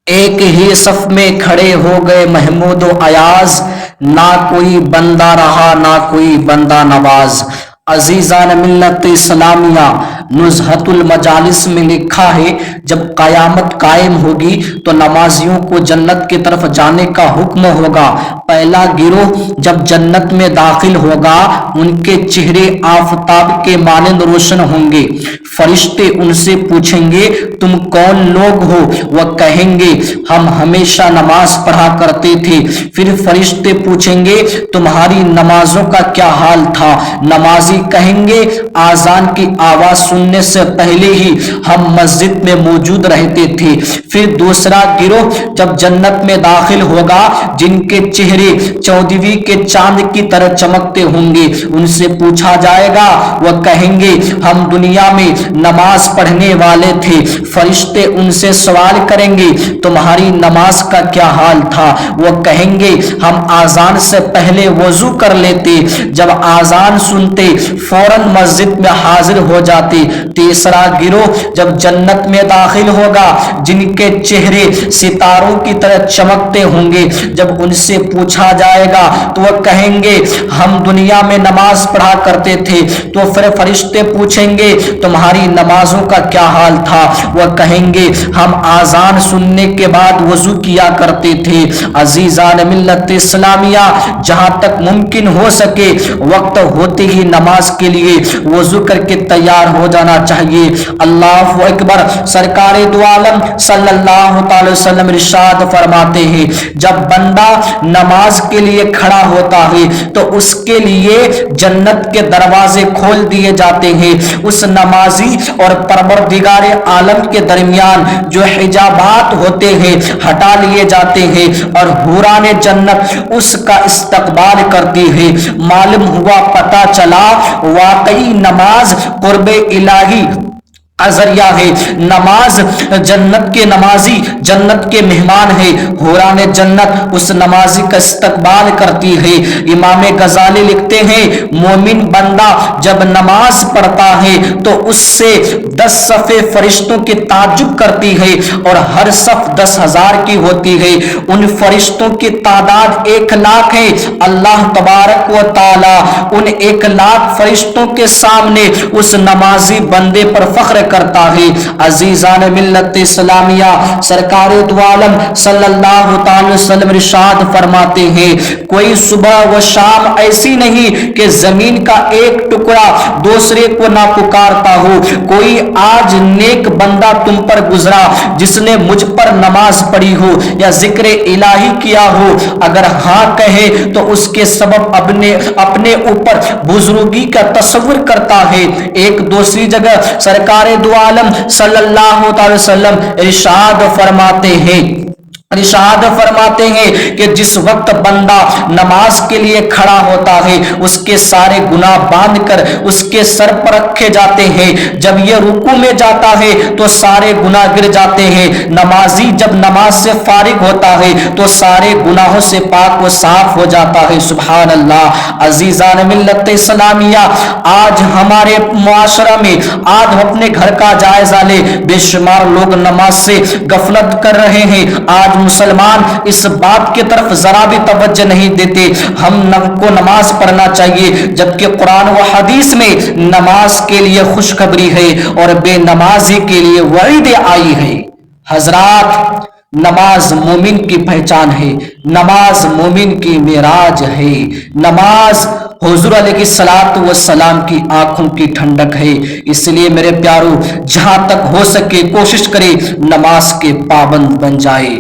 ایک ہی صف میں کھڑے ہو گئے محمود و ایاز، نہ کوئی بندہ رہا نہ کوئی بندہ نواز۔ عزیزان ملت اسلامیہ، نزہت المجالس میں لکھا ہے جب قیامت قائم ہوگی تو نمازیوں کو جنت کی طرف جانے کا حکم ہوگا۔ پہلا گروہ جب جنت میں داخل ہوگا ان کے چہرے آفتاب کے مانند روشن ہوں گے۔ فرشتے ان سے پوچھیں گے تم کون لوگ ہو؟ وہ کہیں گے ہم ہمیشہ نماز پڑھا کرتے تھے۔ پھر فرشتے پوچھیں گے تمہاری نمازوں کا کیا حال تھا؟ نمازی کہیں گے آذان کی آواز سننے سے پہلے ہی ہم مسجد میں موجود رہتے تھے۔ پھر دوسرا گروہ جب جنت میں داخل ہوگا جن کے چہرے چودھویں کے چاند کی طرح چمکتے ہوں گے، ان سے پوچھا جائے گا، وہ کہیں گے ہم دنیا میں نماز پڑھنے والے تھے۔ فرشتے ان سے سوال کریں گے تمہاری نماز کا کیا حال تھا؟ وہ کہیں گے ہم آذان سے پہلے وضو کر لیتے، جب آذان سنتے فوراً مسجد میں حاضر ہو جاتے۔ تیسرا گروہ جب جنت میں داخل ہوگا جن کے چہرے ستاروں کی طرح چمکتے ہوں گے، جب ان سے پوچھا جائے گا تو وہ کہیں گے ہم دنیا میں نماز پڑھا کرتے تھے۔ تو پھر فرشتے پوچھیں گے تمہاری نمازوں کا کیا حال تھا؟ وہ کہیں گے ہم آذان سننے کے بعد وضو کیا کرتے تھے۔ عزیزان ملت اسلامیہ، جہاں تک ممکن ہو سکے وقت ہوتے ہی نماز کے لیے وضو کر کے تیار ہو جانا چاہیے۔ اللہ اکبر۔ سرکار دو عالم صلی اللہ تعالی وسلم ارشاد فرماتے ہیں جب بندہ نماز کے لیے کھڑا ہوتا ہے تو اس کے لیے جنت کے دروازے کھول دیے جاتے ہیں۔ اس نمازی اور پروردگار عالم کے درمیان جو حجابات ہوتے ہیں ہٹا لیے جاتے ہیں اور حوران جنت اس کا استقبال کرتی ہے۔ معلوم ہوا، پتہ چلا، واقعی نماز قرب الہی ذریعہ ہے۔ نماز جنت کے نمازی جنت کے مہمان ہے۔ حوران جنت اس نمازی کا استقبال کرتی ہے۔ امام غزالی لکھتے ہیں مومن بندہ جب نماز پڑھتا ہے تو اس سے 10 صفیں فرشتوں کی تعجب کرتی ہے اور ہر صف 10,000 کی ہوتی ہے۔ ان فرشتوں کی تعداد 1,00,000 ہے۔ اللہ تبارک و تعالی ان 1,00,000 فرشتوں کے سامنے اس نمازی بندے پر فخر کرتا ہے۔ عزیزان ملت اسلامیہ، سرکار دو عالم صلی اللہ تعالی وسلم ارشاد فرماتے ہیں کوئی صبح و شام ایسی نہیں کہ زمین کا ایک ٹکڑا دوسرے کو نہ پکارتا ہو۔ کوئی آج نیک بندہ تم پر گزرا جس نے مجھ پر نماز پڑھی ہو یا ذکر الہی کیا ہو؟ اگر ہاں کہے تو اس کے سبب اپنے اوپر بزرگی کا تصور کرتا ہے۔ ایک دوسری جگہ سرکار دو عالم صلی اللہ تعالی وسلم ارشاد فرماتے ہیں کہ جس وقت بندہ نماز کے لیے کھڑا ہوتا ہے اس کے سارے گناہ باندھ کر اس کے سر پر رکھے جاتے ہیں۔ جب یہ رکوع میں جاتا ہے تو سارے گناہ گر جاتے ہیں۔ نمازی جب نماز سے فارغ ہوتا ہے تو سارے گناہوں سے پاک و صاف ہو جاتا ہے۔ سبحان اللہ۔ عزیزان ملت اسلامیہ، آج ہمارے معاشرہ میں آج اپنے گھر کا جائزہ لے، بے شمار لوگ نماز سے غفلت کر رہے ہیں۔ آج مسلمان اس بات کی طرف ذرا بھی توجہ نہیں دیتے۔ ہم کو نماز پڑھنا چاہیے، جبکہ قرآن و حدیث میں نماز کے لیے خوشخبری ہے اور بے نمازی کے لیے وعید آئی ہے۔ حضرات، نماز مومن کی پہچان ہے، نماز مومن کی معراج ہے، نماز حضور علیہ الصلوۃ والسلام کی آنکھوں کی ٹھنڈک ہے۔ اس لیے میرے پیارو، جہاں تک ہو سکے کوشش کرے نماز کے پابند بن جائے۔